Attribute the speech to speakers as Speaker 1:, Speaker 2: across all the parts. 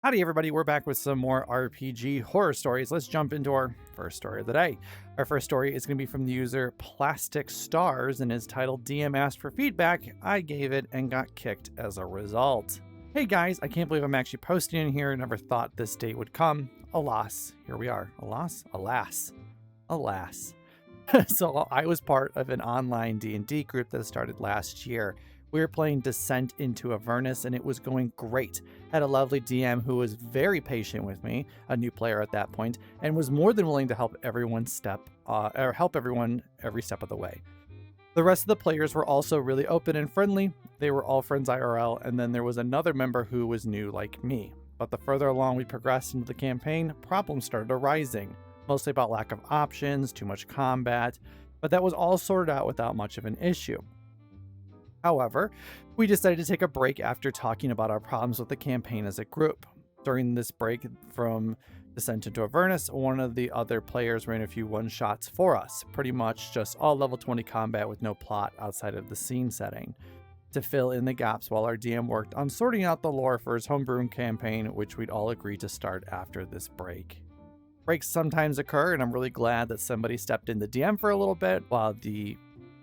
Speaker 1: Howdy everybody, we're back with some more RPG horror stories. Let's jump into our first story of the day. Our first story is going to be from the user Plastic Stars and is titled DM asked for feedback. I gave it and got kicked as a result. Hey guys, I can't believe I'm actually posting in here. Never thought this day would come. Alas, here we are. Alas. So I was part of an online D&D group that started last year. We were playing Descent into Avernus and it was going great. Had a lovely DM who was very patient with me, a new player at that point, and was more than willing to help everyone every step of the way. The rest of the players were also really open and friendly. They were all friends IRL, and then there was another member who was new like me. But the further along we progressed into the campaign, problems started arising, mostly about lack of options, too much combat, but that was all sorted out without much of an issue. However, we decided to take a break after talking about our problems with the campaign as a group. During this break from Descent into Avernus, one of the other players ran a few one-shots for us, pretty much just all level 20 combat with no plot outside of the scene setting, to fill in the gaps while our DM worked on sorting out the lore for his homebrewing campaign, which we'd all agreed to start after this break. Breaks sometimes occur, and I'm really glad that somebody stepped in the DM for a little bit while the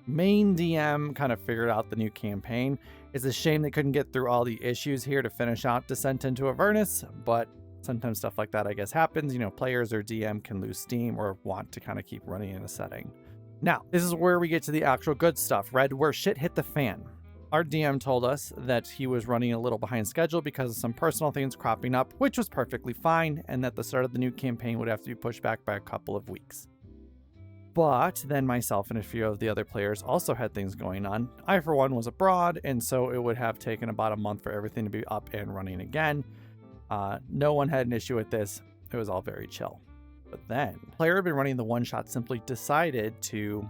Speaker 1: main DM kind of figured out the new campaign. It's a shame they couldn't get through all the issues here to finish out Descent into Avernus, but sometimes stuff like that I guess happens. You know, players or DM can lose steam or want to kind of keep running in a setting. Now, this is where we get to the actual good stuff, where shit hit the fan. Our DM told us that he was running a little behind schedule because of some personal things cropping up, which was perfectly fine, and that the start of the new campaign would have to be pushed back by a couple of weeks. But then myself and a few of the other players also had things going on. I, for one, was abroad, and so it would have taken about a month for everything to be up and running again. No one had an issue with this. It was all very chill. But then, the player who had been running the one-shot simply decided to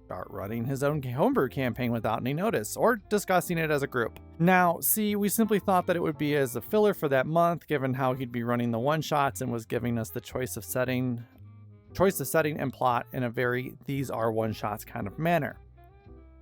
Speaker 1: start running his own homebrew campaign without any notice, or discussing it as a group. Now, see, we simply thought that it would be as a filler for that month, given how he'd be running the one-shots and was giving us the choice of setting and plot in a very these are one-shots kind of manner.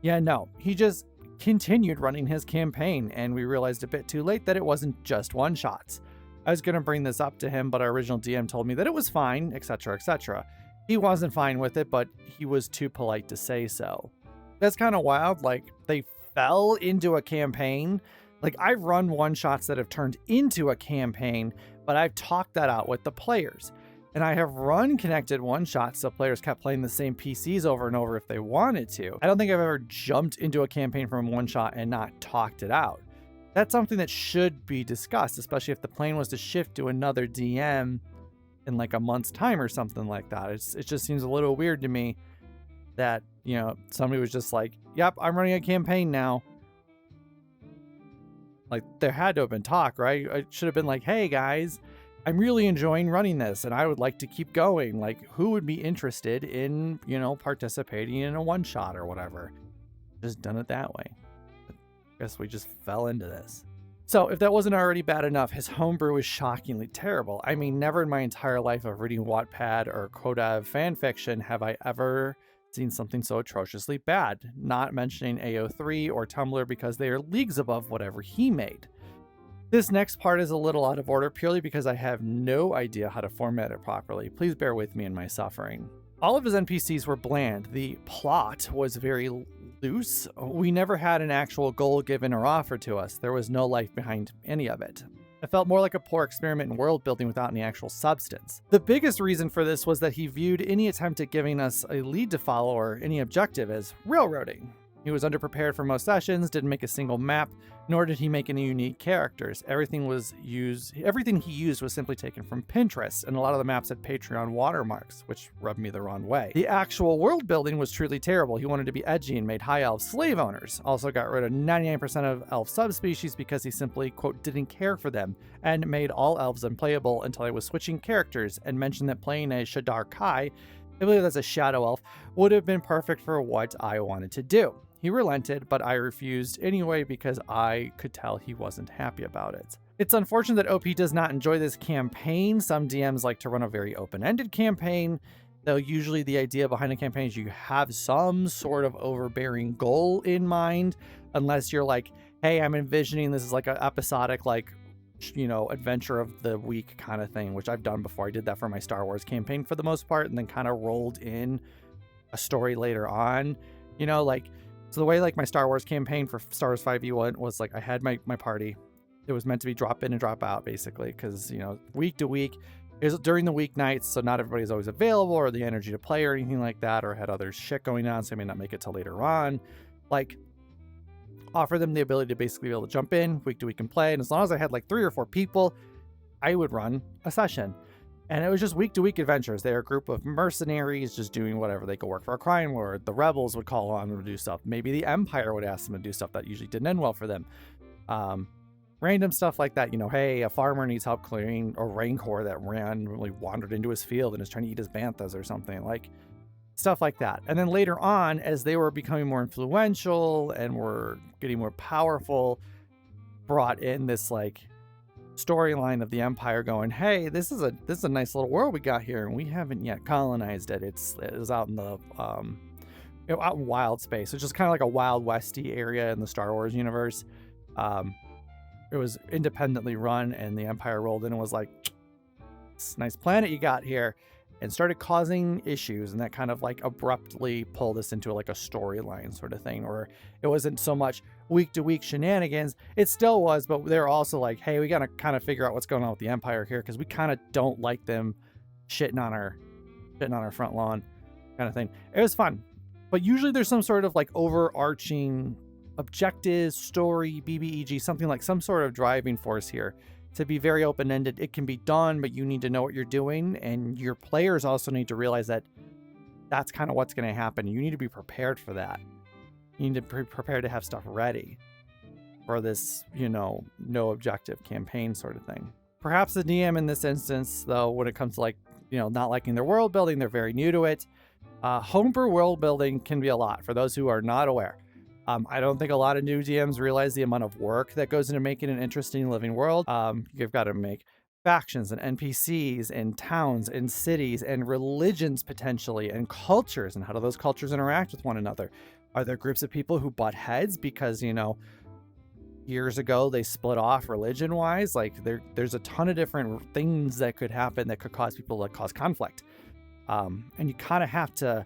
Speaker 1: Yeah, no, he just continued running his campaign, and we realized a bit too late that it wasn't just one-shots. I was going to bring this up to him, but our original DM told me that it was fine, etc., etc. He wasn't fine with it, but he was too polite to say so. That's kind of wild. Like, they fell into a campaign. Like, I've run one-shots that have turned into a campaign, but I've talked that out with the players. And I have run connected one-shots so players kept playing the same PCs over and over if they wanted to. I don't think I've ever jumped into a campaign from one-shot and not talked it out. That's something that should be discussed, especially if the plan was to shift to another DM in like a month's time or something like that. It just seems a little weird to me that, you know, somebody was just like, yep, I'm running a campaign now. Like, there had to have been talk, right? I should have been like, hey guys, I'm really enjoying running this and I would like to keep going. Like, who would be interested in, you know, participating in a one-shot or whatever? Just done it that way. I guess we just fell into this. So if that wasn't already bad enough, his homebrew is shockingly terrible. I mean, never in my entire life of reading Wattpad or Codev fanfiction have I ever seen something so atrociously bad, not mentioning AO3 or Tumblr because they are leagues above whatever he made. This next part is a little out of order purely because I have no idea how to format it properly. Please bear with me in my suffering. All of his NPCs were bland. The plot was very loose. We never had an actual goal given or offered to us. There was no life behind any of it. It felt more like a poor experiment in world building without any actual substance. The biggest reason for this was that he viewed any attempt at giving us a lead to follow or any objective as railroading. He was underprepared for most sessions, didn't make a single map, nor did he make any unique characters. Everything he used was simply taken from Pinterest, and a lot of the maps had Patreon watermarks, which rubbed me the wrong way. The actual world building was truly terrible. He wanted to be edgy and made high elf slave owners. Also got rid of 99% of elf subspecies because he simply, quote, didn't care for them, and made all elves unplayable until I was switching characters and mentioned that playing a Shadar Kai, I believe that's a shadow elf, would have been perfect for what I wanted to do. He relented, but I refused anyway because I could tell he wasn't happy about it. It's unfortunate that OP does not enjoy this campaign. Some DMs like to run a very open-ended campaign, though usually the idea behind a campaign is you have some sort of overbearing goal in mind, unless you're like, hey, I'm envisioning this is like an episodic, like, adventure of the week kind of thing, which I've done before. I did that for my Star Wars campaign for the most part, and then kind of rolled in a story later on, so the way like my Star Wars campaign for Star Wars 5e1 was like I had my party. It was meant to be drop in and drop out basically, because week to week is during the weeknights, so not everybody's always available or the energy to play or anything like that, or had other shit going on, so I may not make it till later on. Like, offer them the ability to basically be able to jump in week to week and play, and as long as I had like 3 or 4 people, I would run a session. And it was just week to week adventures. They're a group of mercenaries just doing whatever. They could work for a crime lord. The rebels would call on them to do stuff. Maybe the Empire would ask them to do stuff that usually didn't end well for them. Random stuff like that. Hey, a farmer needs help clearing a rancor that randomly wandered into his field and is trying to eat his banthas or something. Like, stuff like that. And then later on, as they were becoming more influential and were getting more powerful, brought in this like storyline of the Empire going, hey, this is a nice little world we got here, and we haven't yet colonized it. It is out in the out in wild space. It's just kind of like a Wild Westy area in the Star Wars universe. It was independently run, and the Empire rolled in and was like, it's a nice planet you got here, and started causing issues, and that kind of like abruptly pulled us into like a storyline sort of thing, or it wasn't so much week to week shenanigans. It still was, but they're also like, hey, we gotta kind of figure out what's going on with the Empire here, because we kind of don't like them shitting on our front lawn kind of thing. It was fun, but usually there's some sort of like overarching objective, story, BBEG, something like some sort of driving force here to be very open-ended. It can be done, but you need to know what you're doing, and your players also need to realize that that's kind of what's going to happen. You need to be prepared for that. You need to be prepared to have stuff ready for this, no objective campaign sort of thing. Perhaps the DM in this instance, though, when it comes to like, not liking their world building, they're very new to it. Homebrew world building can be a lot for those who are not aware. I don't think a lot of new DMs realize the amount of work that goes into making an interesting living world. You've got to make factions and NPCs and towns and cities and religions potentially, and cultures, and how do those cultures interact with one another? Are there groups of people who butt heads because, years ago they split off religion-wise? Like there's a ton of different things that could happen that could cause people to cause conflict. And you kind of have to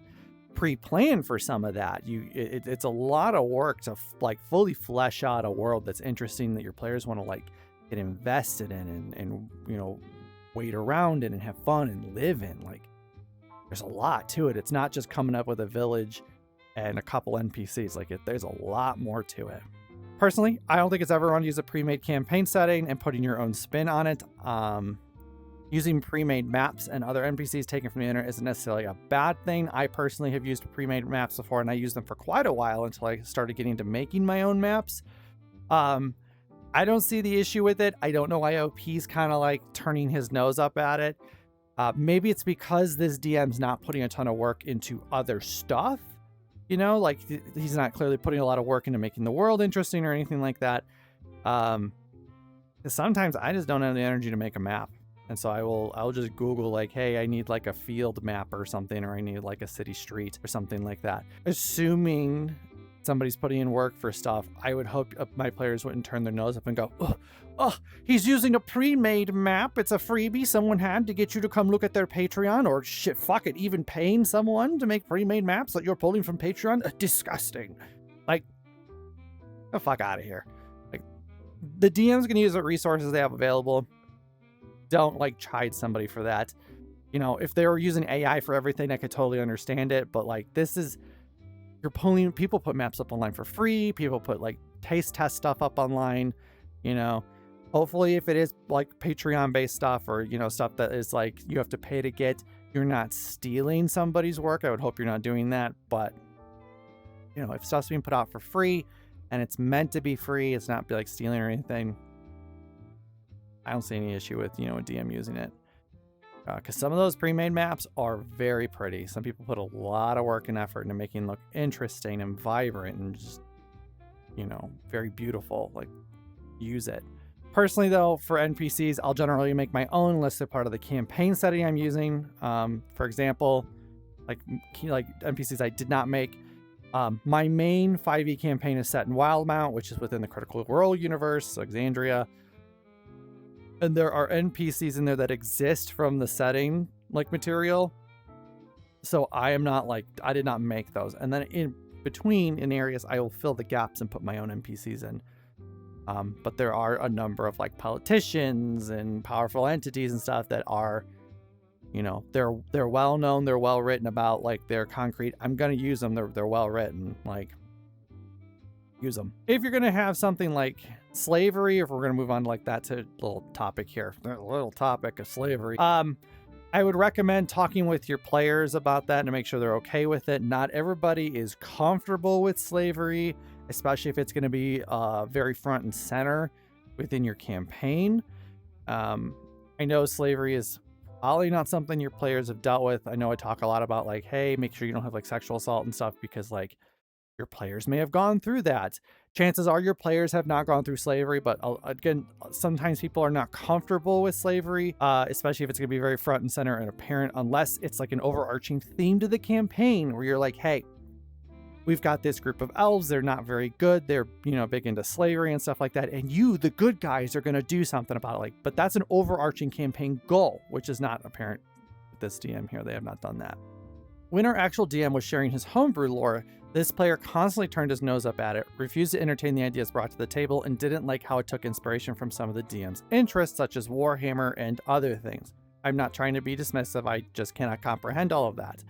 Speaker 1: pre-plan for some of that. It's a lot of work to fully flesh out a world that's interesting, that your players want to get invested in and wait around in and have fun and live in. Like, there's a lot to it. It's not just coming up with a village and a couple NPCs. There's a lot more to it. Personally, I don't think it's ever wrong to use a pre-made campaign setting and putting your own spin on it. Using pre-made maps and other NPCs taken from the internet isn't necessarily a bad thing. I personally have used pre-made maps before, and I used them for quite a while until I started getting into making my own maps. I don't see the issue with it. I don't know why OP's kind of turning his nose up at it. Maybe it's because this DM's not putting a ton of work into other stuff. He's not clearly putting a lot of work into making the world interesting or anything like that. Sometimes I just don't have the energy to make a map. And so I'll just Google hey, I need a field map or something, or I need a city street or something like that. Assuming somebody's putting in work for stuff, I would hope my players wouldn't turn their nose up and go, oh, he's using a pre-made map. It's a freebie someone had to get you to come look at their Patreon, or shit, fuck it, even paying someone to make pre-made maps that you're pulling from Patreon. Disgusting. The fuck out of here. The DM's gonna use the resources they have available. Don't chide somebody for that. If they were using AI for everything, I could totally understand it. But this is, people put maps up online for free. People put taste test stuff up online. Hopefully if it is Patreon based stuff, or stuff that is you have to pay to get, you're not stealing somebody's work. I would hope you're not doing that. But if stuff's being put out for free and it's meant to be free, it's not stealing or anything, I don't see any issue with, a DM using it. Because some of those pre-made maps are very pretty. Some people put a lot of work and effort into making it look interesting and vibrant and just, very beautiful. Use it. Personally, though, for NPCs, I'll generally make my own listed part of the campaign setting I'm using. For example, NPCs I did not make. My main 5e campaign is set in Wildmount, which is within the Critical Role universe, Alexandria. And there are NPCs in there that exist from the setting, like material. So I am not like, I did not make those. And then in between, in areas, I will fill the gaps and put my own NPCs in. But there are a number of like politicians and powerful entities and stuff that are, you know, they're well known, they're well written about, like they're concrete. I'm gonna use them. They're well written. Like, use them. If you're gonna have something like slavery, if we're gonna move on to like that to a little topic here, a little topic of slavery. I would recommend talking with your players about that to make sure they're okay with it. Not everybody is comfortable with slavery, especially if it's going to be very front and center within your campaign. I know slavery is probably not something your players have dealt with. I know I talk a lot about like, hey, make sure you don't have like sexual assault and stuff, because like your players may have gone through that. Chances are your players have not gone through slavery, but again, sometimes people are not comfortable with slavery, especially if it's going to be very front and center and apparent, unless it's like an overarching theme to the campaign where you're like, hey, we've got this group of elves. They're not very good. They're, you know, big into slavery and stuff like that. And you, the good guys, are going to do something about it. Like, but that's an overarching campaign goal, which is not apparent with this DM here. They have not done that. When our actual DM was sharing his homebrew lore, this player constantly turned his nose up at it, refused to entertain the ideas brought to the table, and didn't like how it took inspiration from some of the DM's interests, such as Warhammer and other things. I'm not trying to be dismissive, I just cannot comprehend all of that.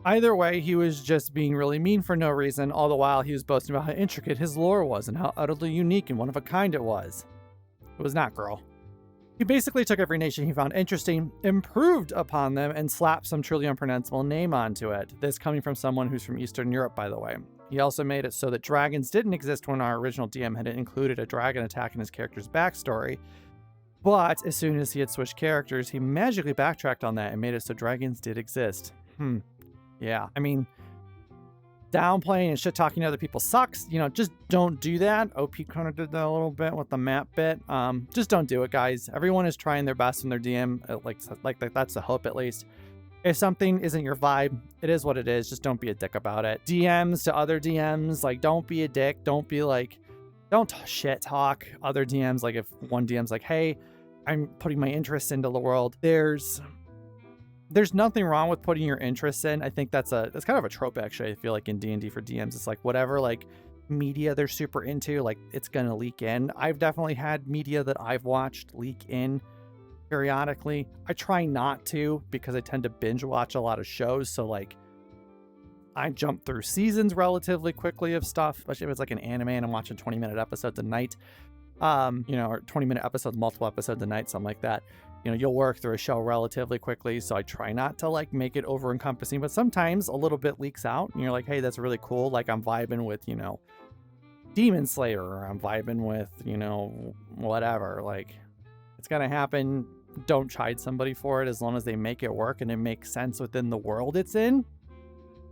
Speaker 1: Either way, he was just being really mean for no reason, all the while he was boasting about how intricate his lore was and how utterly unique and one of a kind it was. It was not, girl. He basically took every nation he found interesting, improved upon them, and slapped some truly unpronounceable name onto it. This coming from someone who's from Eastern Europe, by the way. He also made it so that dragons didn't exist when our original DM had included a dragon attack in his character's backstory. But as soon as he had switched characters, he magically backtracked on that and made it so dragons did exist. Yeah, I mean, downplaying and shit talking to other people sucks. You know, just don't do that. OP kind of did that a little bit with the map bit. Just don't do it, guys. Everyone is trying their best in their DM. Like that's the hope, at least. If something isn't your vibe, it is what it is. Just don't be a dick about it. DMs to other DMs, like, don't be a dick. Don't be like, don't shit talk other DMs. Like, if one DM's like, hey, I'm putting my interests into the world, there's nothing wrong with putting your interests in. I think that's kind of a trope, actually. I feel like in D&D for DMs, it's like whatever like media they're super into, like it's gonna leak in. I've definitely had media that I've watched leak in periodically. I try not to, because I tend to binge watch a lot of shows, so like I jump through seasons relatively quickly of stuff, especially if it's like an anime and I'm watching 20-minute episodes a night, you know, or 20-minute episodes, multiple episodes a night, something like that. You know, you'll work through a show relatively quickly, so I try not to like make it over encompassing, but sometimes a little bit leaks out and you're like, hey, that's really cool. Like, I'm vibing with, you know, Demon Slayer, or I'm vibing with, you know, whatever. Like, it's gonna happen. Don't chide somebody for it, as long as they make it work and it makes sense within the world it's in.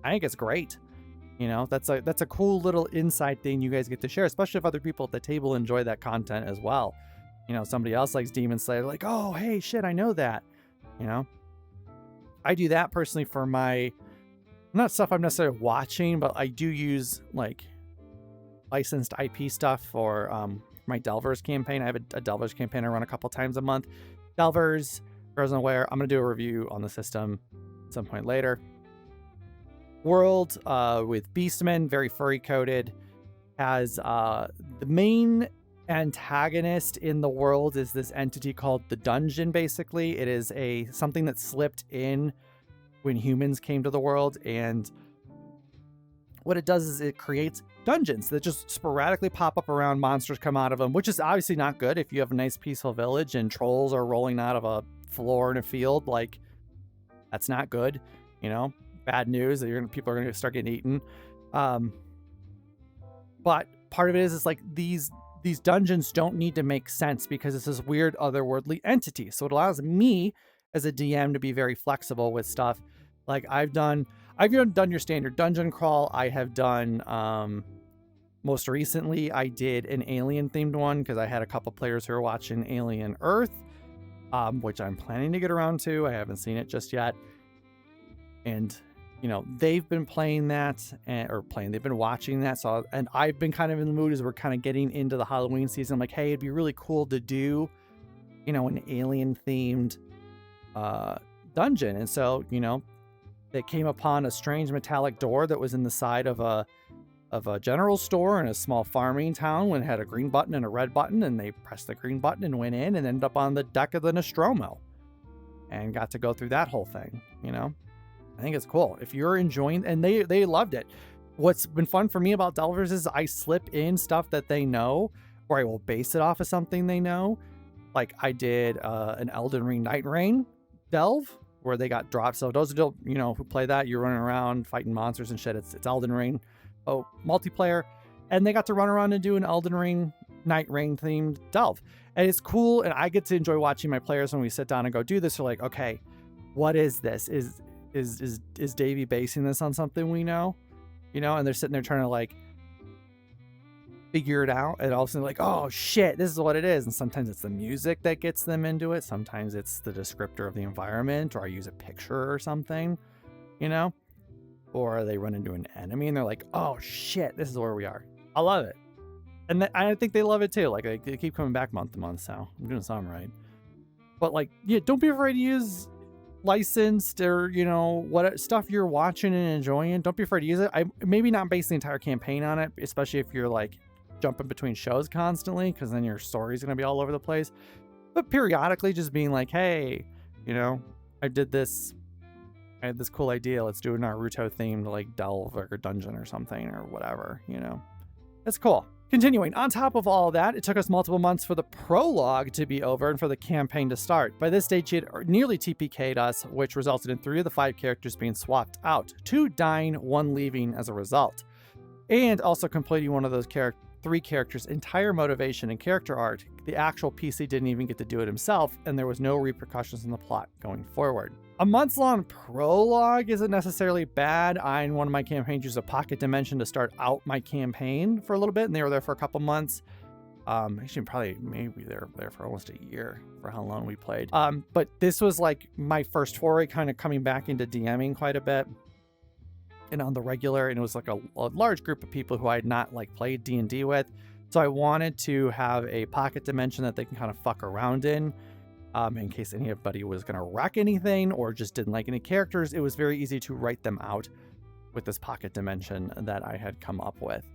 Speaker 1: I think it's great. You know, that's a cool little inside thing you guys get to share, especially if other people at the table enjoy that content as well. You know, somebody else likes Demon Slayer, like, oh, hey, shit, I know that. You know, I do that personally for my, not stuff I'm necessarily watching, but I do use like licensed IP stuff for my Delvers campaign. I have a Delvers campaign I run a couple times a month. Delvers, Frozen Aware, I'm going to do a review on the system at some point later. World with Beastmen, very furry coded, has the main antagonist in the world is this entity called the Dungeon. Basically, it is something that slipped in when humans came to the world, and what it does is it creates dungeons that just sporadically pop up around. Monsters come out of them, which is obviously not good. If you have a nice peaceful village and trolls are rolling out of a floor in a field, like, that's not good. You know, bad news that people are going to start getting eaten. But part of it is like these dungeons don't need to make sense because it's this weird otherworldly entity. So it allows me as a DM to be very flexible with stuff. Like, I've done your standard dungeon crawl. I have done, most recently I did an alien themed one because I had a couple players who were watching Alien Earth, which I'm planning to get around to. I haven't seen it just yet. And they've been playing that they've been watching that. So, and I've been kind of in the mood as we're kind of getting into the Halloween season. I'm like, hey, it'd be really cool to do, an alien themed dungeon. And so, they came upon a strange metallic door that was in the side of a general store in a small farming town, when it had a green button and a red button, and they pressed the green button and went in and ended up on the deck of the Nostromo and got to go through that whole thing. I think it's cool. If you're enjoying, and they loved it. What's been fun for me about Delvers is I slip in stuff that they know, or I will base it off of something they know. Like I did an Elden Ring Night Rain delve where they got dropped. So those who who play that, you're running around fighting monsters and shit. It's Elden Ring, multiplayer, and they got to run around and do an Elden Ring Night Rain themed delve, and it's cool. And I get to enjoy watching my players when we sit down and go do this. They're like, okay, what is this? Is Davey basing this on something we know? And they're sitting there trying to like figure it out, and all of a sudden like, oh shit, this is what it is. And sometimes it's the music that gets them into it. Sometimes it's the descriptor of the environment, or I use a picture or something, or they run into an enemy and they're like, oh shit, this is where we are. I love it. And I think they love it too. Like they keep coming back month to month. So I'm doing something right. But like, yeah, don't be afraid to use licensed or what stuff you're watching and enjoying. Don't be afraid to use it. I maybe not base the entire campaign on it, especially if you're like jumping between shows constantly, because then your story's going to be all over the place. But periodically just being like, hey, I had this cool idea, let's do a Naruto themed like delve or dungeon or something or whatever. That's cool. Continuing, on top of all that, it took us multiple months for the prologue to be over and for the campaign to start. By this stage, it nearly TPK'd us, which resulted in 3 of the 5 characters being swapped out, 2 dying, 1 leaving as a result. And also completing one of those 3 characters' entire motivation and character arc. The actual PC didn't even get to do it himself, and there was no repercussions in the plot going forward. A months-long prologue isn't necessarily bad. I, in one of my campaigns, used a pocket dimension to start out my campaign for a little bit, and they were there for a couple months. Actually, maybe they were there for almost a year for how long we played. But this was like my first foray, kind of coming back into DMing quite a bit and on the regular, and it was like a large group of people who I had not like played D&D with. So I wanted to have a pocket dimension that they can kind of fuck around in case anybody was going to wreck anything or just didn't like any characters. It was very easy to write them out with this pocket dimension that I had come up with.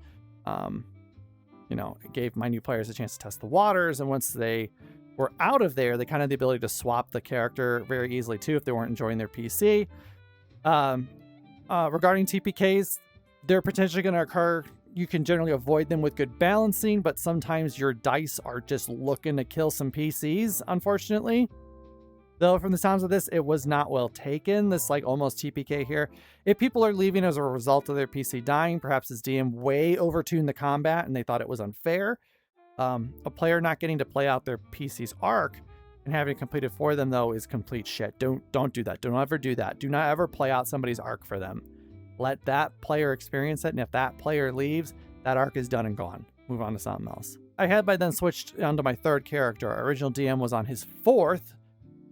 Speaker 1: It gave my new players a chance to test the waters, and once they were out of there, they kind of had the ability to swap the character very easily too if they weren't enjoying their PC. Regarding TPKs, they're potentially going to occur. You can generally avoid them with good balancing, but sometimes your dice are just looking to kill some PCs, unfortunately. Though from the sounds of this, it was not well taken, this like almost TPK here. If people are leaving as a result of their PC dying, perhaps this DM way overtuned the combat and they thought it was unfair. A player not getting to play out their PC's arc and having it completed for them, though, is complete shit. Don't do that. Don't ever do that. Do not ever play out somebody's arc for them. Let that player experience it, and if that player leaves, that arc is done and gone. Move on to something else. I had by then switched onto my 3rd character. Our original DM was on his 4th,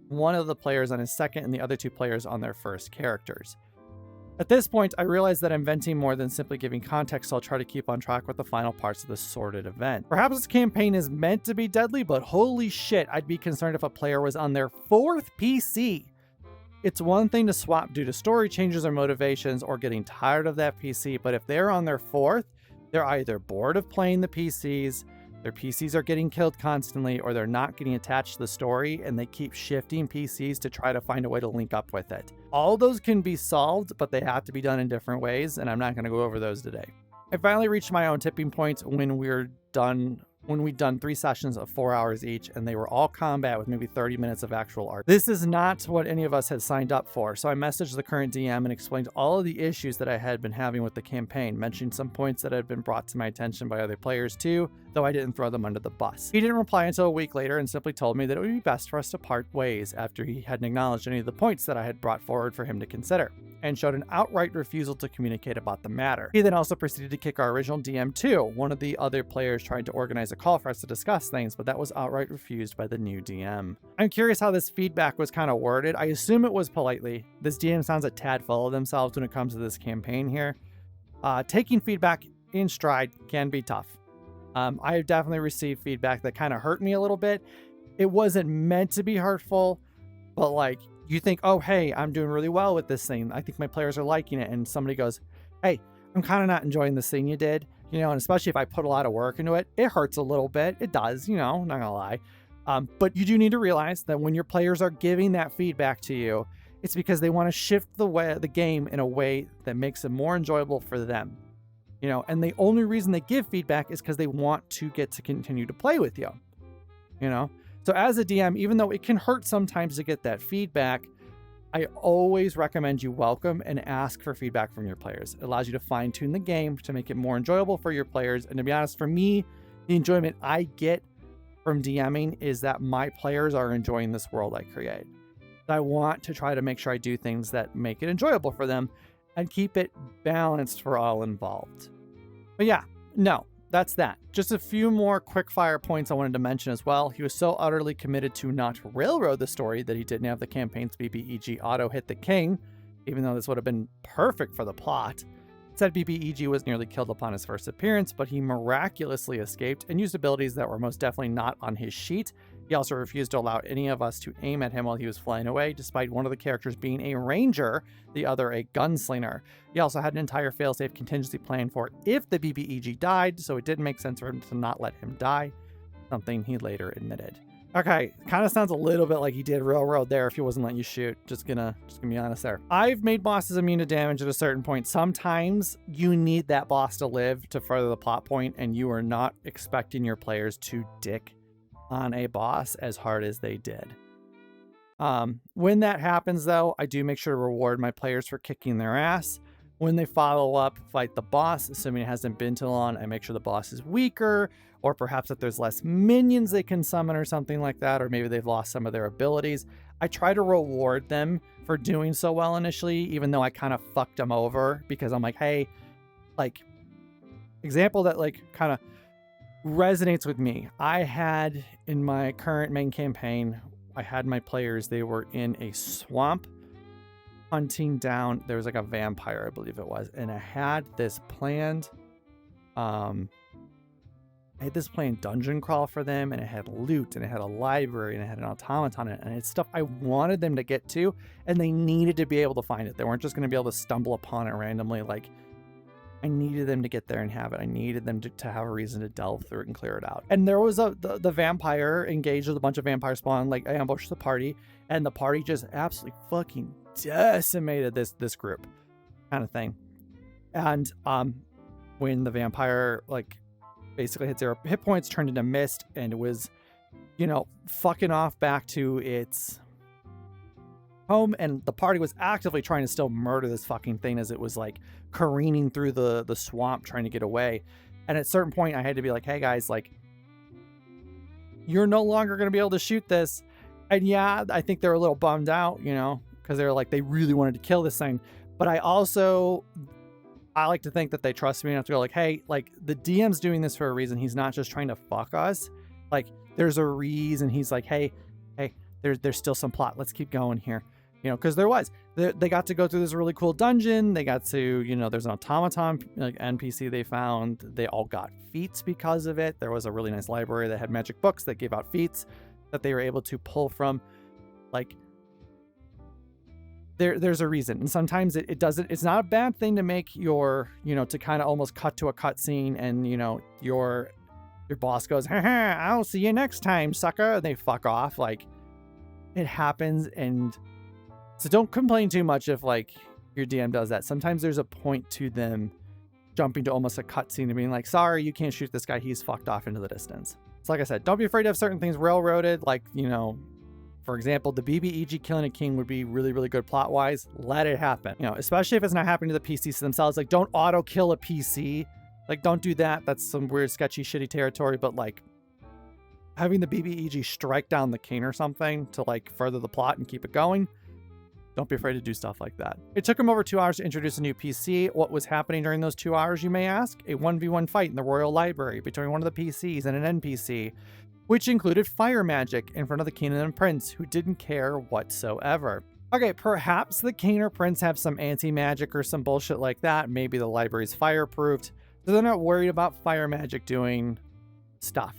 Speaker 1: one of the players on his 2nd, and the other 2 players on their 1st characters. At this point, I realized that I'm venting more than simply giving context, so I'll try to keep on track with the final parts of this sordid event. Perhaps this campaign is meant to be deadly, but holy shit, I'd be concerned if a player was on their 4th PC. It's one thing to swap due to story changes or motivations or getting tired of that PC, but if they're on their 4th, they're either bored of playing the PCs, their PCs are getting killed constantly, or they're not getting attached to the story and they keep shifting PCs to try to find a way to link up with it. All those can be solved, but they have to be done in different ways, and I'm not going to go over those today. I finally reached my own tipping point when we'd done 3 sessions of 4 hours each, and they were all combat with maybe 30 minutes of actual art. This is not what any of us had signed up for, so I messaged the current DM and explained all of the issues that I had been having with the campaign, mentioning some points that had been brought to my attention by other players too, though I didn't throw them under the bus. He didn't reply until a week later and simply told me that it would be best for us to part ways after he hadn't acknowledged any of the points that I had brought forward for him to consider, and showed an outright refusal to communicate about the matter. He then also proceeded to kick our original DM too. One of the other players tried to organize a call for us to discuss things, but that was outright refused by the new DM. I'm curious how this feedback was kind of worded. I assume it was politely. This DM sounds a tad full of themselves when it comes to this campaign here. Taking feedback in stride can be tough. I have definitely received feedback that kind of hurt me a little bit. It wasn't meant to be hurtful, but like, you think, oh, hey, I'm doing really well with this thing. I think my players are liking it. And somebody goes, hey, I'm kind of not enjoying this thing you did, you know, and especially if I put a lot of work into it, it hurts a little bit. It does, you know, not gonna lie. But you do need to realize that when your players are giving that feedback to you, it's because they want to shift the game in a way that makes it more enjoyable for them. You know, and the only reason they give feedback is because they want to get to continue to play with you, you know? So as a DM, even though it can hurt sometimes to get that feedback, I always recommend you welcome and ask for feedback from your players. It allows you to fine tune the game to make it more enjoyable for your players. And to be honest, for me, the enjoyment I get from DMing is that my players are enjoying this world I create. I want to try to make sure I do things that make it enjoyable for them and keep it balanced for all involved. But yeah, no, that's that. Just a few more quick fire points I wanted to mention as well. He was so utterly committed to not railroad the story that he didn't have the campaign's BBEG auto hit the king, even though this would have been perfect for the plot. Said BBEG was nearly killed upon his first appearance, but he miraculously escaped and used abilities that were most definitely not on his sheet. He also refused to allow any of us to aim at him while he was flying away, despite one of the characters being a ranger, the other a gunslinger. He also had an entire failsafe contingency plan for if the BBEG died, so it didn't make sense for him to not let him die, something he later admitted. Okay, kind of sounds a little bit like he did railroad there if he wasn't letting you shoot. Just gonna be honest there. I've made bosses immune to damage at a certain point. Sometimes you need that boss to live to further the plot point, and you are not expecting your players to dick on a boss as hard as they did. When that happens though, I do make sure to reward my players for kicking their ass. When they follow up, fight the boss, assuming it hasn't been too long, I make sure the boss is weaker, or perhaps that there's less minions they can summon or something like that, or maybe they've lost some of their abilities. I try to reward them for doing so well initially, even though I kind of fucked them over, because I'm like, hey, like, example that like kind of resonates with me. I had in my current main campaign, I had my players, they were in a swamp hunting down, there was like a vampire, I believe it was, and I had this planned dungeon crawl for them, and it had loot, and it had a library, and it had an automaton, and it's stuff I wanted them to get to, and they needed to be able to find it. They weren't just going to be able to stumble upon it randomly. Like, I needed them to get there and have it. I needed them to have a reason to delve through it and clear it out. And there was the vampire engaged with a bunch of vampire spawn, like ambushed the party, and the party just absolutely fucking decimated this group kind of thing. And when the vampire like basically hit 0 hit points, turned into mist, and it was, you know, fucking off back to its home, and the party was actively trying to still murder this fucking thing as it was like careening through the swamp trying to get away. And at a certain point I had to be like, hey guys, like, you're no longer going to be able to shoot this. And yeah, I think they're a little bummed out, you know, because they're like, they really wanted to kill this thing. But I like to think that they trust me enough to go like, hey, like, the DM's doing this for a reason. He's not just trying to fuck us. Like, there's a reason. He's like, hey, there's still some plot. Let's keep going here. You know, because they got to go through this really cool dungeon. They got to, you know, there's an automaton like NPC they found. They all got feats because of it. There was a really nice library that had magic books that gave out feats that they were able to pull from. Like, there's a reason. And sometimes it's not a bad thing to make your, you know, to kind of almost cut to a cutscene, and, you know, your boss goes, haha, I'll see you next time, sucker. And they fuck off. Like, it happens. And so don't complain too much if like your DM does that. Sometimes there's a point to them jumping to almost a cutscene and being like, sorry, you can't shoot this guy. He's fucked off into the distance. So like I said, don't be afraid to have certain things railroaded. Like, you know, for example, the BBEG killing a king would be really, really good plot wise. Let it happen. You know, especially if it's not happening to the PCs themselves. Like, don't auto kill a PC Like, don't do that. That's some weird, sketchy, shitty territory. But like having the BBEG strike down the king or something to like further the plot and keep it going, don't be afraid to do stuff like that. It took him over 2 hours to introduce a new PC. What was happening during those 2 hours, you may ask? A 1v1 fight in the Royal Library between one of the PCs and an NPC, which included fire magic in front of the king and prince, who didn't care whatsoever. Okay, perhaps the king or prince have some anti-magic or some bullshit like that. Maybe the library's fireproofed, so they're not worried about fire magic doing stuff.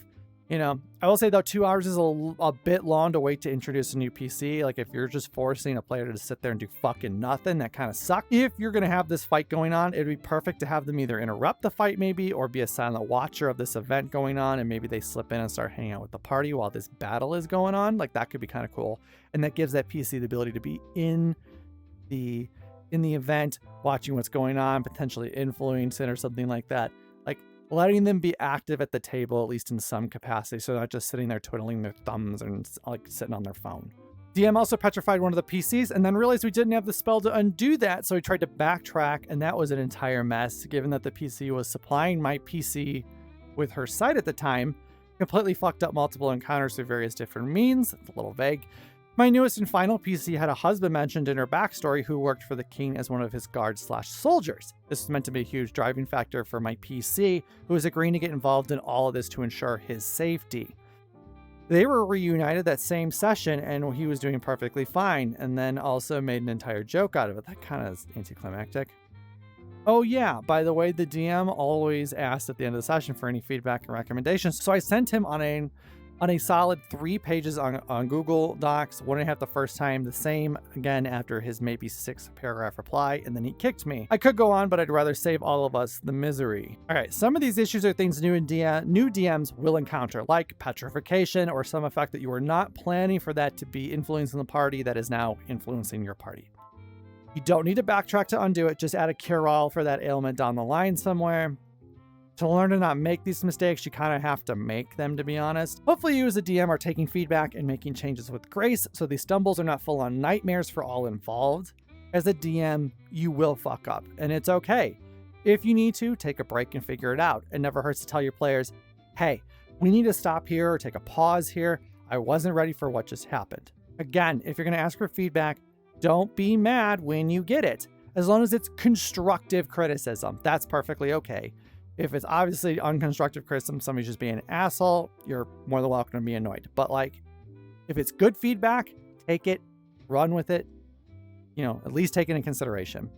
Speaker 1: You know, I will say though, 2 hours is a bit long to wait to introduce a new PC. Like if you're just forcing a player to sit there and do fucking nothing, that kind of sucks. If you're going to have this fight going on, it'd be perfect to have them either interrupt the fight maybe, or be a silent watcher of this event going on. And maybe they slip in and start hanging out with the party while this battle is going on. Like that could be kind of cool. And that gives that PC the ability to be in the event, watching what's going on, potentially influencing or something like that. Like letting them be active at the table, at least in some capacity, so they're not just sitting there twiddling their thumbs and like sitting on their phone. DM also petrified one of the PCs and then realized we didn't have the spell to undo that, so he tried to backtrack, and that was an entire mess, given that the PC was supplying my PC with her site at the time. Completely fucked up multiple encounters through various different means. It's a little vague. My newest and final PC had a husband mentioned in her backstory who worked for the king as one of his guards/soldiers. This was meant to be a huge driving factor for my PC, who was agreeing to get involved in all of this to ensure his safety. They were reunited that same session, and he was doing perfectly fine, and then also made an entire joke out of it. That kind of is anticlimactic. Oh yeah, by the way, the DM always asked at the end of the session for any feedback and recommendations, so I sent him on a solid 3 pages on Google Docs, 1.5 the first time, the same again after his maybe 6-paragraph reply, and then he kicked me. I could go on, but I'd rather save all of us the misery. All right, some of these issues are things new DMs will encounter, like petrification or some effect that you were not planning for that to be influencing the party that is now influencing your party. You don't need to backtrack to undo it, just add a cure-all for that ailment down the line somewhere. To learn to not make these mistakes, you kind of have to make them, to be honest. Hopefully you as a DM are taking feedback and making changes with grace, so these stumbles are not full-on nightmares for all involved. As a DM, you will fuck up, and it's okay. If you need to, take a break and figure it out. It never hurts to tell your players, hey, we need to stop here or take a pause here. I wasn't ready for what just happened. Again, if you're going to ask for feedback, don't be mad when you get it. As long as it's constructive criticism, that's perfectly okay. If it's obviously unconstructive criticism, somebody's just being an asshole, you're more than welcome to be annoyed. But like, if it's good feedback, take it, run with it, you know, at least take it in consideration,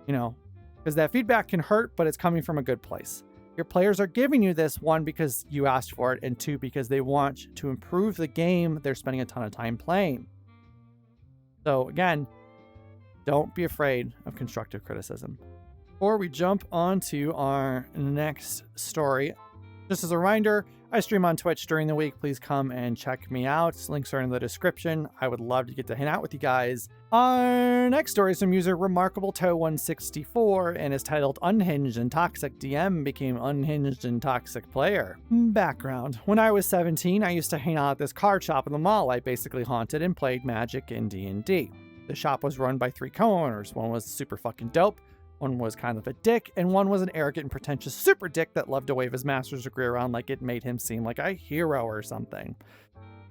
Speaker 1: you know, because that feedback can hurt, but it's coming from a good place. Your players are giving you this, 1, because you asked for it, and 2, because they want to improve the game they're spending a ton of time playing. So again, don't be afraid of constructive criticism. Before we jump on to our next story, just as a reminder, I stream on Twitch during the week. Please come and check me out. Links are in the description. I would love to get to hang out with you guys. Our next story is from user RemarkableToe164 and is titled Unhinged and Toxic DM Became Unhinged and Toxic Player. Background. When I was 17, I used to hang out at this card shop in the mall I basically haunted and played Magic and D&D. The shop was run by 3 co-owners. One was super fucking dope, one was kind of a dick, and one was an arrogant and pretentious super dick that loved to wave his master's degree around like it made him seem like a hero or something.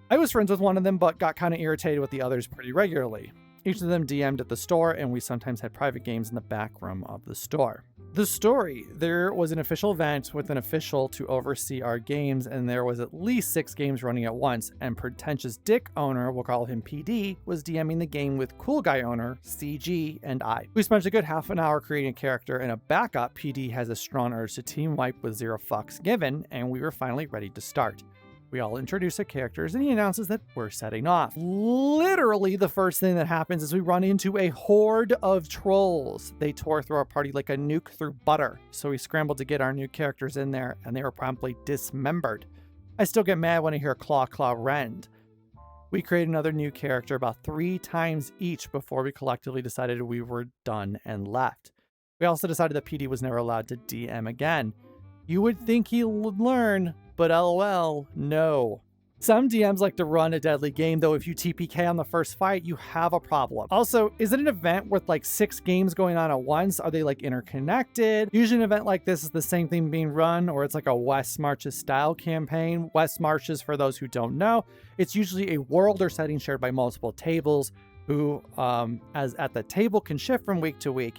Speaker 1: I was friends with one of them, but got kind of irritated with the others pretty regularly. Each of them DM'd at the store, and we sometimes had private games in the back room of the store. The story: there was an official event with an official to oversee our games, and there was at least 6 games running at once, and pretentious dick owner, we'll call him PD, was DMing the game with cool guy owner, CG, and I. We spent a good half an hour creating a character and a backup. PD has a strong urge to team wipe with 0 fucks given, and we were finally ready to start. We all introduce our characters, and he announces that we're setting off. Literally, the first thing that happens is we run into a horde of trolls. They tore through our party like a nuke through butter, so we scrambled to get our new characters in there, and they were promptly dismembered. I still get mad when I hear claw rend. We created another new character about 3 times each before we collectively decided we were done and left. We also decided that PD was never allowed to DM again. You would think he would learn, but LOL, no. Some DMs like to run a deadly game, though if you TPK on the first fight, you have a problem. Also, is it an event with like 6 games going on at once? Are they like interconnected? Usually an event like this is the same thing being run, or it's like a West Marches style campaign. West Marches, for those who don't know, it's usually a world or setting shared by multiple tables who, as at the table, can shift from week to week.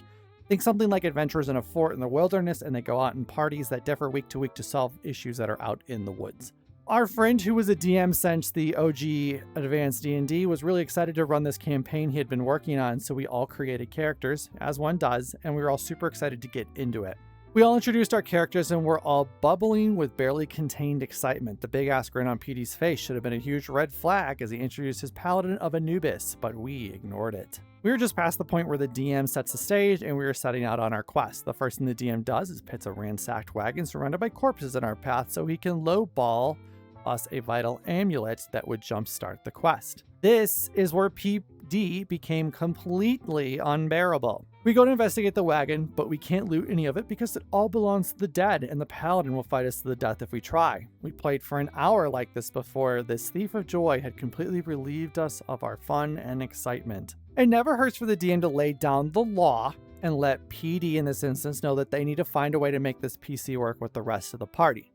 Speaker 1: Think something like adventurers in a fort in the wilderness, and they go out in parties that differ week to week to solve issues that are out in the woods. Our friend, who was a DM since the OG Advanced D&D, was really excited to run this campaign he had been working on, so we all created characters, as one does, and we were all super excited to get into it. We all introduced our characters and were all bubbling with barely contained excitement. The big-ass grin on PD's face should have been a huge red flag as he introduced his paladin of Anubis, but we ignored it. We were just past the point where the DM sets the stage and we were setting out on our quest. The first thing the DM does is pits a ransacked wagon surrounded by corpses in our path so he can lowball us a vital amulet that would jumpstart the quest. This is where PD became completely unbearable. We go to investigate the wagon, but we can't loot any of it because it all belongs to the dead, and the paladin will fight us to the death if we try. We played for an hour like this before this thief of joy had completely relieved us of our fun and excitement. It never hurts for the DM to lay down the law and let PD in this instance know that they need to find a way to make this PC work with the rest of the party.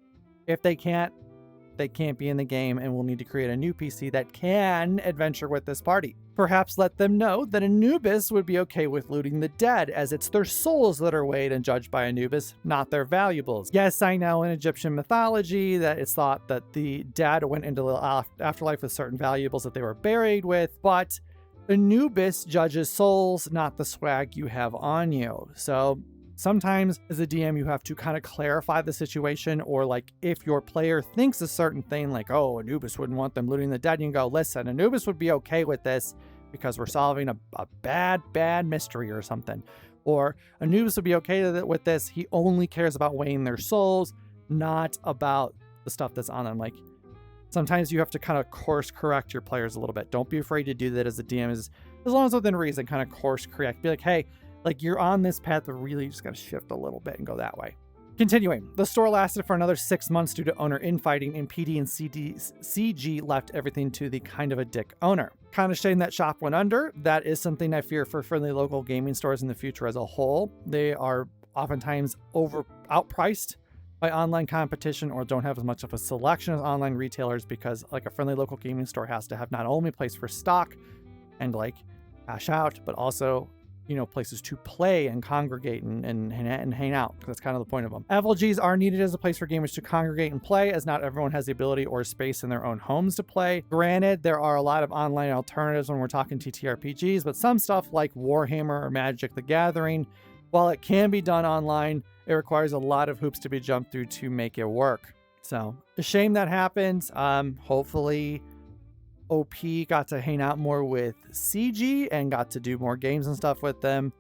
Speaker 1: If they can't be in the game, and we'll need to create a new PC that can adventure with this party. Perhaps let them know that Anubis would be okay with looting the dead, as it's their souls that are weighed and judged by Anubis, not their valuables. Yes, I know in Egyptian mythology that it's thought that the dead went into the afterlife with certain valuables that they were buried with, but Anubis judges souls, not the swag you have on you. So sometimes as a DM, you have to kind of clarify the situation, or like if your player thinks a certain thing like, oh, Anubis wouldn't want them looting the dead, you can go, listen, Anubis would be okay with this because we're solving a bad mystery or something. Or Anubis would be okay with this. He only cares about weighing their souls, not about the stuff that's on them. Like sometimes you have to kind of course correct your players a little bit. Don't be afraid to do that as a DM, as long as within reason, kind of course correct. Be like, hey, like you're on this path, but really you just got to shift a little bit and go that way. Continuing, the store lasted for another 6 months due to owner infighting, and PD and CG left everything to the kind of a dick owner. Kind of shame that shop went under. That is something I fear for friendly local gaming stores in the future as a whole. They are oftentimes outpriced by online competition, or don't have as much of a selection as online retailers, because like a friendly local gaming store has to have not only a place for stock and like cash out, but also, you know, places to play and congregate and hang out. That's kind of the point of them. FLGs are needed as a place for gamers to congregate and play, as not everyone has the ability or space in their own homes to play. Granted, there are a lot of online alternatives when we're talking TTRPGs, but some stuff like Warhammer or Magic the Gathering, while it can be done online, it requires a lot of hoops to be jumped through to make it work. So a shame that happened. Hopefully OP got to hang out more with CG and got to do more games and stuff with them.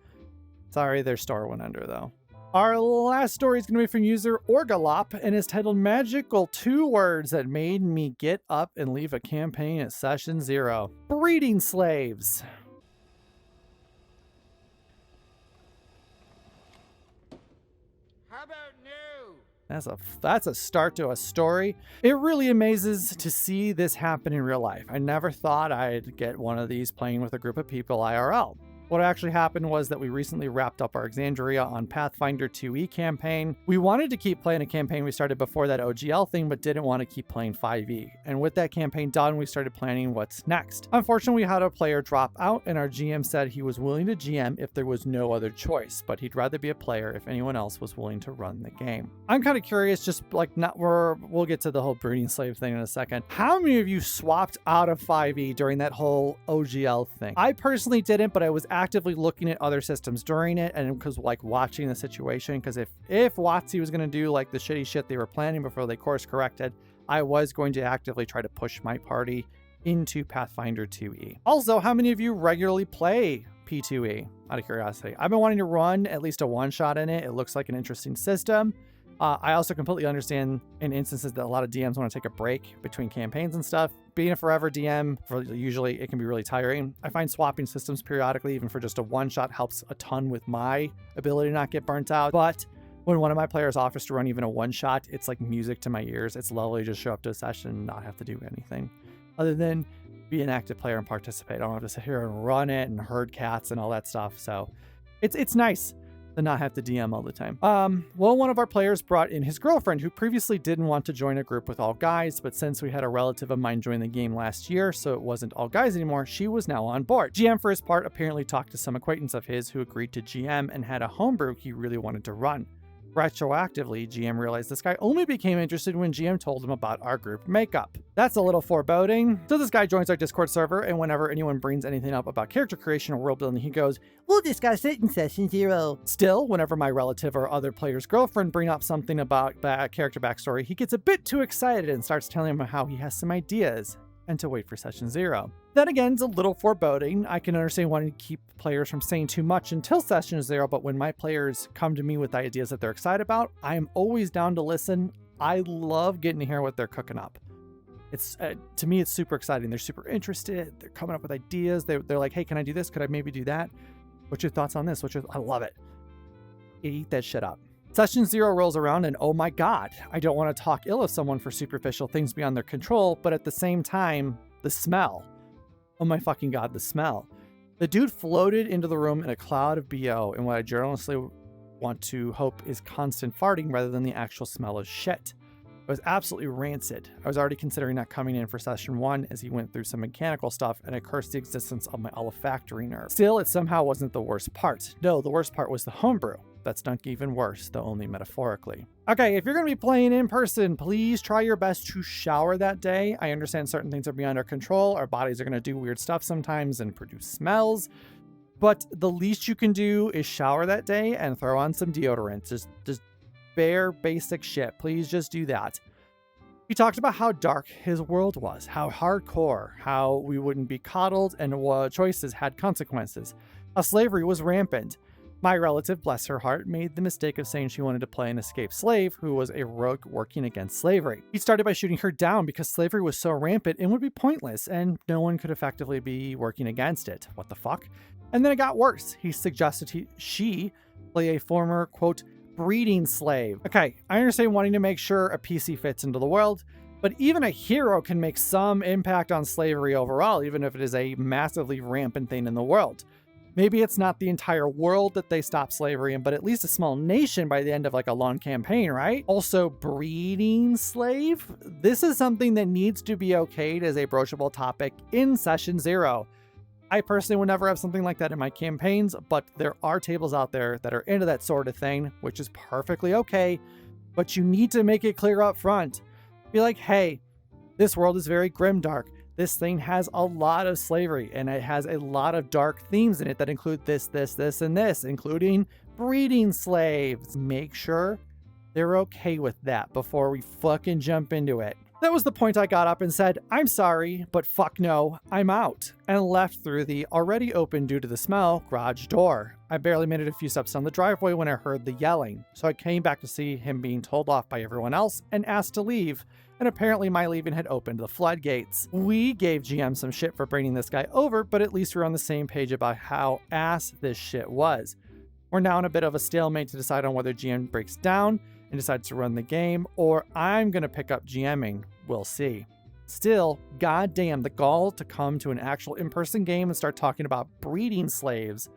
Speaker 1: Sorry, their store went under though. Our last story is going to be from user Orgalop and is titled Magical 2 Words That Made Me Get Up and Leave a Campaign at Session 0. Breeding slaves.
Speaker 2: How about new?
Speaker 1: That's a start to a story. It really amazes to see this happen in real life. I never thought I'd get one of these playing with a group of people IRL. What actually happened was that we recently wrapped up our Exandria on Pathfinder 2e campaign. We wanted to keep playing a campaign we started before that OGL thing, but didn't want to keep playing 5e. And with that campaign done, we started planning what's next. Unfortunately, we had a player drop out, and our GM said he was willing to GM if there was no other choice, but he'd rather be a player if anyone else was willing to run the game. I'm kind of curious, just like we'll get to the whole breeding slave thing in a second. How many of you swapped out of 5e during that whole OGL thing? I personally didn't, but I was actively looking at other systems during it, and because like watching the situation, because if WotC was going to do like the shitty shit they were planning before they course corrected, I was going to actively try to push my party into Pathfinder 2e. Also, how many of you regularly play P2e? Out of curiosity, I've been wanting to run at least a one-shot in it. It looks like an interesting system. I also completely understand in instances that a lot of DMs want to take a break between campaigns and stuff. Being a forever DM, usually it can be really tiring. I find swapping systems periodically, even for just a one-shot, helps a ton with my ability to not get burnt out. But When one of my players offers to run even a one-shot, it's like music to my ears. It's lovely to just show up to a session and not have to do anything other than be an active player and participate. I don't have to sit here and run it and herd cats and all that stuff. So it's nice to not have to DM all the time. Well, one of our players brought in his girlfriend, who previously didn't want to join a group with all guys, but since we had a relative of mine join the game last year, so it wasn't all guys anymore, she was now on board. GM, for his part, apparently talked to some acquaintance of his who agreed to GM and had a homebrew he really wanted to run. Retroactively, GM realized this guy only became interested when GM told him about our group makeup. That's a little foreboding. So this guy joins our Discord server, and whenever anyone brings anything up about character creation or world building, he goes, "We'll discuss it in session 0. Still, whenever my relative or other player's girlfriend bring up something about character backstory, he gets a bit too excited and starts telling him how he has some ideas and to wait for session 0. That again is a little foreboding. I can understand wanting to keep players from saying too much until session 0, but when my players come to me with ideas that they're excited about, I'm always down to listen. I love getting to hear what they're cooking up. It's to me, it's super exciting. They're super interested. They're coming up with ideas. They're like, hey, can I do this? Could I maybe do that? What's your thoughts on this? I love it. Eat that shit up. Session 0 rolls around and oh my God, I don't want to talk ill of someone for superficial things beyond their control, but at the same time, the smell. Oh my fucking God, the smell. The dude floated into the room in a cloud of BO and what I journalistically want to hope is constant farting rather than the actual smell of shit. It was absolutely rancid. I was already considering not coming in for session 1 as he went through some mechanical stuff and I cursed the existence of my olfactory nerve. Still, it somehow wasn't the worst part. No, the worst part was the homebrew. That stunk even worse, though only metaphorically. Okay, if you're going to be playing in person, please try your best to shower that day. I understand certain things are beyond our control. Our bodies are going to do weird stuff sometimes and produce smells. But the least you can do is shower that day and throw on some deodorant. Just bare basic shit. Please just do that. He talked about how dark his world was, how hardcore, how we wouldn't be coddled and what choices had consequences, how slavery was rampant. My relative, bless her heart, made the mistake of saying she wanted to play an escaped slave who was a rogue working against slavery. He started by shooting her down because slavery was so rampant and would be pointless and no one could effectively be working against it. What the fuck? And then it got worse. He suggested she play a former, quote, breeding slave. Okay, I understand wanting to make sure a PC fits into the world, but even a hero can make some impact on slavery overall, even if it is a massively rampant thing in the world. Maybe it's not the entire world that they stop slavery in, but at least a small nation by the end of like a long campaign, right? Also, breeding slave? This is something that needs to be okayed as a broachable topic in session 0. I personally would never have something like that in my campaigns, but there are tables out there that are into that sort of thing, which is perfectly okay, but you need to make it clear up front. Be like, hey, this world is very grimdark. This thing has a lot of slavery and it has a lot of dark themes in it that include this, and this, including breeding slaves. Make sure they're okay with that before we fucking jump into it. That was the point I got up and said, I'm sorry, but fuck no, I'm out, and left through the already open due to the smell garage door. I barely made it a few steps down the driveway when I heard the yelling, so I came back to see him being told off by everyone else and asked to leave. And apparently my leaving had opened the floodgates. We gave GM some shit for bringing this guy over, but at least we're on the same page about how ass this shit was. We're now in a bit of a stalemate to decide on whether GM breaks down and decides to run the game, or I'm gonna pick up GMing. We'll see. Still, goddamn, the gall to come to an actual in-person game and start talking about breeding slaves.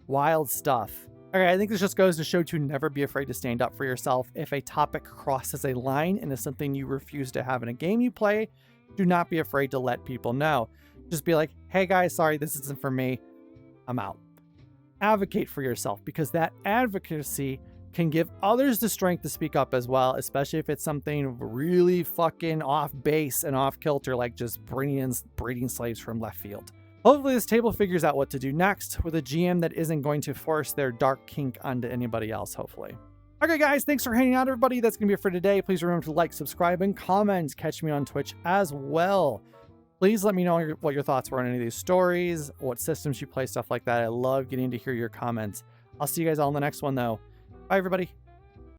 Speaker 1: Wild stuff. Okay, I think this just goes to show to never be afraid to stand up for yourself. If a topic crosses a line and is something you refuse to have in a game you play, do not be afraid to let people know. Just be like, hey guys, sorry, this isn't for me. I'm out. Advocate for yourself, because that advocacy can give others the strength to speak up as well, especially if it's something really fucking off base and off kilter, like just bringing in breeding slaves from left field. Hopefully this table figures out what to do next with a GM that isn't going to force their dark kink onto anybody else, hopefully. Okay guys, thanks for hanging out everybody. That's gonna be it for today. Please remember to like, subscribe, and comment. Catch me on Twitch as well. Please let me know what your thoughts were on any of these stories, what systems you play, stuff like that. I love getting to hear your comments. I'll see you guys all in the next one though. Bye everybody.